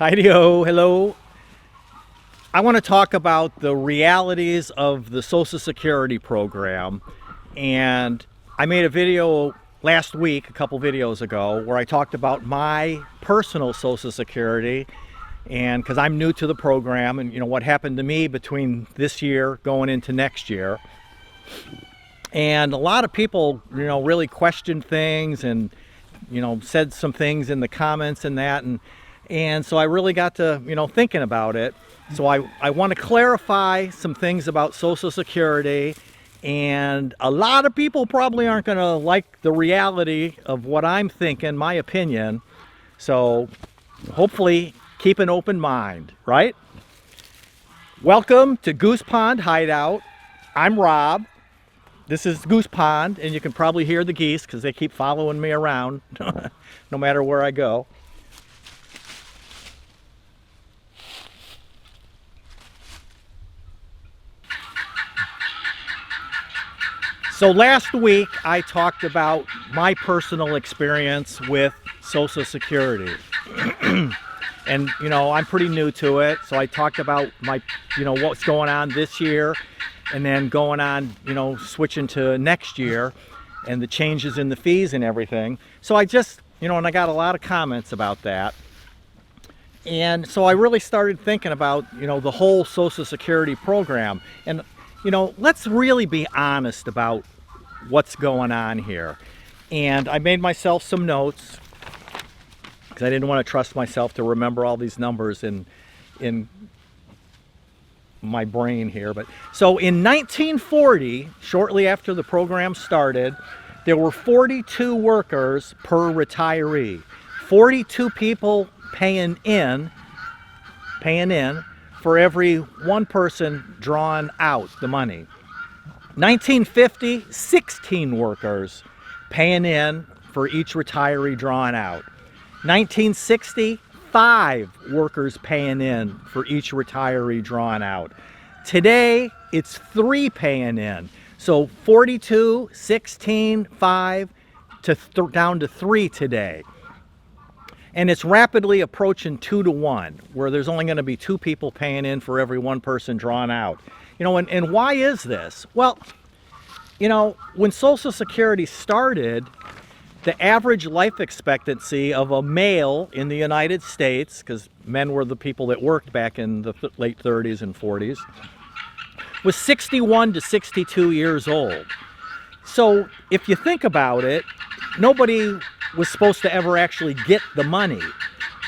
Hideout, hello. I want to talk about the realities of the Social Security program. And I made a video last week, a couple videos ago, where I talked about my personal Social Security, and because I'm new to the program, and what happened to me between this year going into next year. And a lot of people really questioned things and said some things in the comments and that, and so I really got to thinking about it. So I want to clarify some things about Social Security, and a lot of people probably aren't going to like the reality of what I'm thinking, my opinion. So hopefully keep an open mind, right? Welcome to Goose Pond Hideout. I'm Rob. This is Goose Pond, and you can probably hear the geese because they keep following me around no matter where I go. So last week I talked about my personal experience with Social Security. And I'm pretty new to it, so I talked about my what's going on this year, and then going on switching to next year and the changes in the fees and everything. So I just and I got a lot of comments about that. And so I really started thinking about the whole Social Security program. And let's really be honest about what's going on here. And I made myself some notes because I didn't want to trust myself to remember all these numbers in my brain here. But so in 1940, shortly after the program started, there were 42 workers per retiree. 42 people paying in for every one person drawing out the money. 1950, 16 workers paying in for each retiree drawing out. 1960, 5 workers paying in for each retiree drawing out. Today, it's 3 paying in. So 42, 16, 5, down to 3 today. And it's rapidly approaching 2 to 1, where there's only going to be 2 people paying in for every one person drawn out. And why is this? Well, when Social Security started, the average life expectancy of a male in the United States, because men were the people that worked back in the late 30s and 40s, was 61 to 62 years old. So if you think about it, nobody was supposed to ever actually get the money,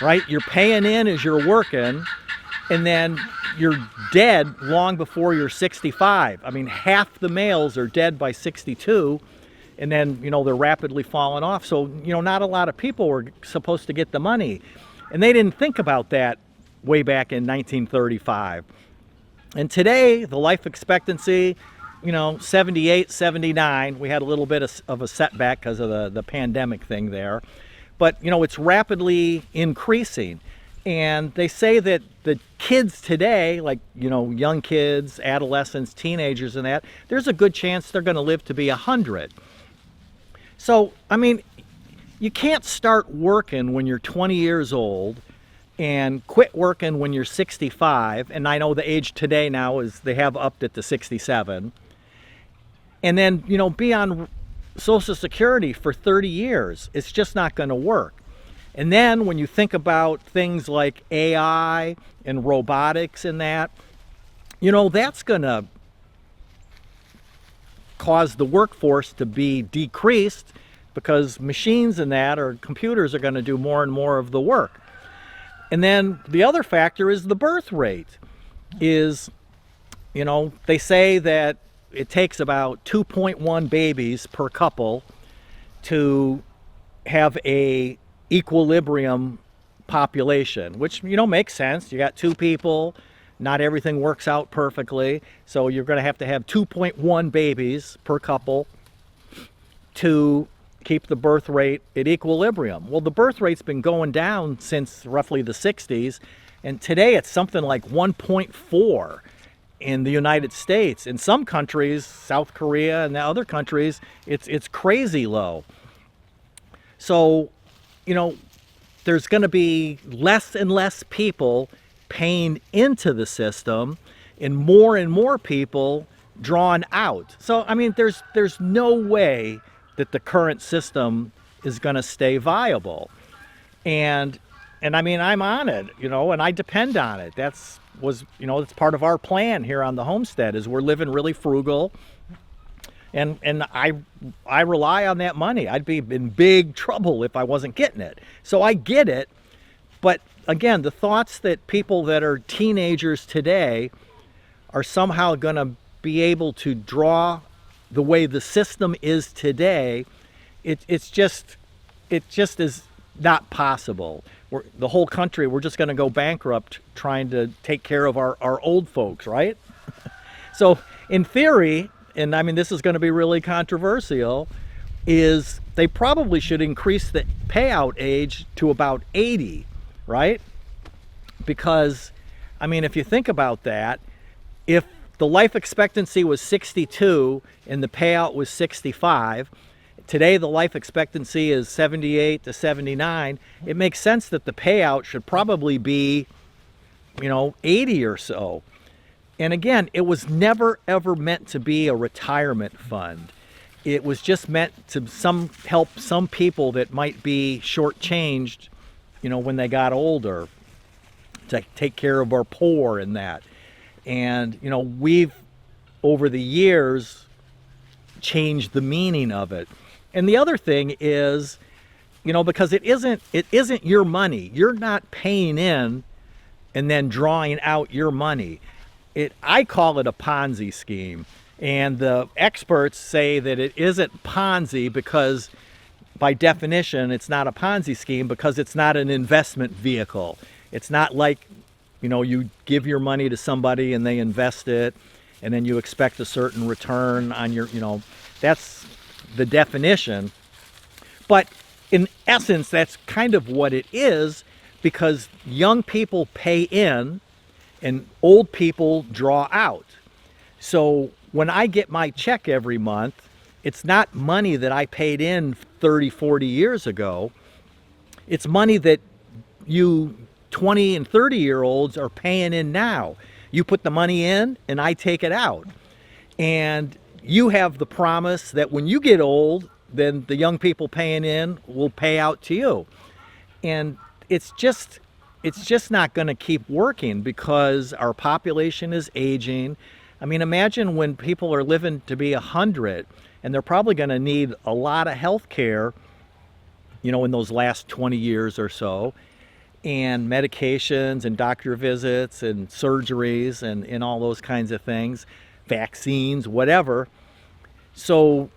right? You're paying in as you're working, and then you're dead long before you're 65. I mean, half the males are dead by 62, and then, they're rapidly falling off. So, not a lot of people were supposed to get the money. And they didn't think about that way back in 1935. And today, the life expectancy, 78, 79. We had a little bit of a setback because of the pandemic thing there. But, it's rapidly increasing. And they say that the kids today, like, young kids, adolescents, teenagers and that, there's a good chance they're going to live to be 100. So, I mean, you can't start working when you're 20 years old and quit working when you're 65. And I know the age today now is they have upped it to 67. And then, be on Social Security for 30 years. It's just not going to work. And then when you think about things like AI and robotics and that, that's going to cause the workforce to be decreased because machines and that, or computers, are going to do more and more of the work. And then the other factor is the birth rate. They say that it takes about 2.1 babies per couple to have a equilibrium population, which makes sense. You got 2 people, not everything works out perfectly, so you're going to have 2.1 babies per couple to keep the birth rate at equilibrium. Well, the birth rate's been going down since roughly the 60s, and today it's something like 1.4 in the United States. In some countries, South Korea and the other countries, it's crazy low. So there's going to be less and less people paying into the system and more people drawn out. So, I mean, there's no way that the current system is going to stay viable. And I mean, I'm on it, and I depend on it. It's part of our plan here on the homestead is we're living really frugal. And I rely on that money. I'd be in big trouble if I wasn't getting it. So I get it. But again, the thoughts that people that are teenagers today are somehow going to be able to draw the way the system is today, it just is not possible. The whole country, we're just going to go bankrupt trying to take care of our old folks, right? So in theory, and I mean, this is going to be really controversial, is they probably should increase the payout age to about 80, right? Because, I mean, if you think about that, if the life expectancy was 62 and the payout was 65, today the life expectancy is 78 to 79, it makes sense that the payout should probably be, 80 or so. And again, it was never ever meant to be a retirement fund. It was just meant to help some people that might be shortchanged, when they got older, to take care of our poor and that. And we've over the years changed the meaning of it. And the other thing is, because it isn't your money. You're not paying in and then drawing out your money. I call it a Ponzi scheme, and the experts say that it isn't Ponzi because by definition it's not a Ponzi scheme because it's not an investment vehicle. It's not like, you give your money to somebody and they invest it and then you expect a certain return on your, that's the definition. But in essence, that's kind of what it is, because young people pay in and old people draw out. So when I get my check every month, it's not money that I paid in 30, 40 years ago. It's money that you 20 and 30-year-olds are paying in now. You put the money in and I take it out. And you have the promise that when you get old, then the young people paying in will pay out to you. And it's just not going to keep working because our population is aging. I mean, imagine when people are living to be 100, and they're probably going to need a lot of health care, in those last 20 years or so, and medications and doctor visits and surgeries and all those kinds of things, vaccines, whatever. So,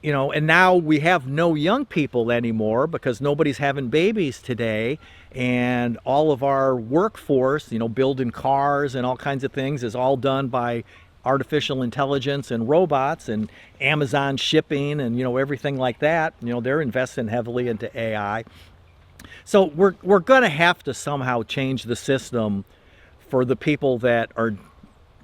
and now we have no young people anymore because nobody's having babies today. And all of our workforce, building cars and all kinds of things is all done by artificial intelligence and robots and Amazon shipping and, everything like that. They're investing heavily into AI. So we're going to have to somehow change the system for the people that are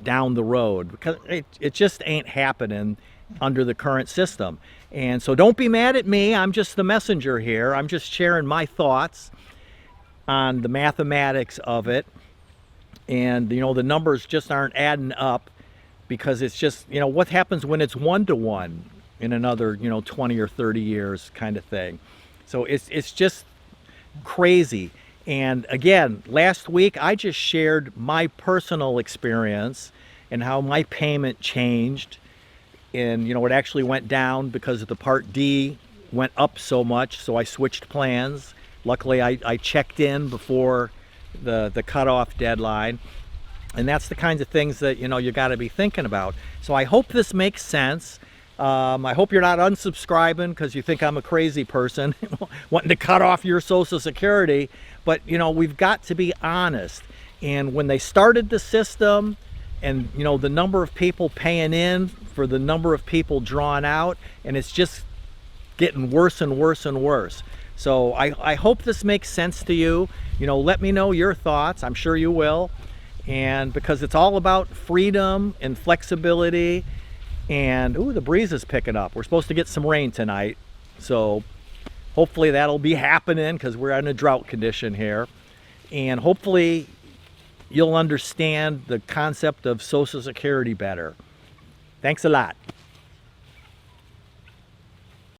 down the road, because it just ain't happening under the current system. And so don't be mad at me. I'm just the messenger here. I'm just sharing my thoughts on the mathematics of it. And, the numbers just aren't adding up, because it's just, what happens when it's 1-to-1 in another, 20 or 30 years kind of thing. So it's just crazy. And again, last week I just shared my personal experience and how my payment changed. And, it actually went down because the Part D went up so much, so I switched plans. Luckily, I checked in before the cutoff deadline. And that's the kinds of things that, you got to be thinking about. So I hope this makes sense. I hope you're not unsubscribing because you think I'm a crazy person wanting to cut off your Social Security. But, we've got to be honest. And when they started the system and, the number of people paying in for the number of people drawn out, and it's just getting worse and worse and worse. So I hope this makes sense to you. Let me know your thoughts. I'm sure you will. And because it's all about freedom and flexibility. And, ooh, the breeze is picking up. We're supposed to get some rain tonight. So Hopefully that'll be happening because we're in a drought condition here. And hopefully you'll understand the concept of Social Security better. Thanks a lot.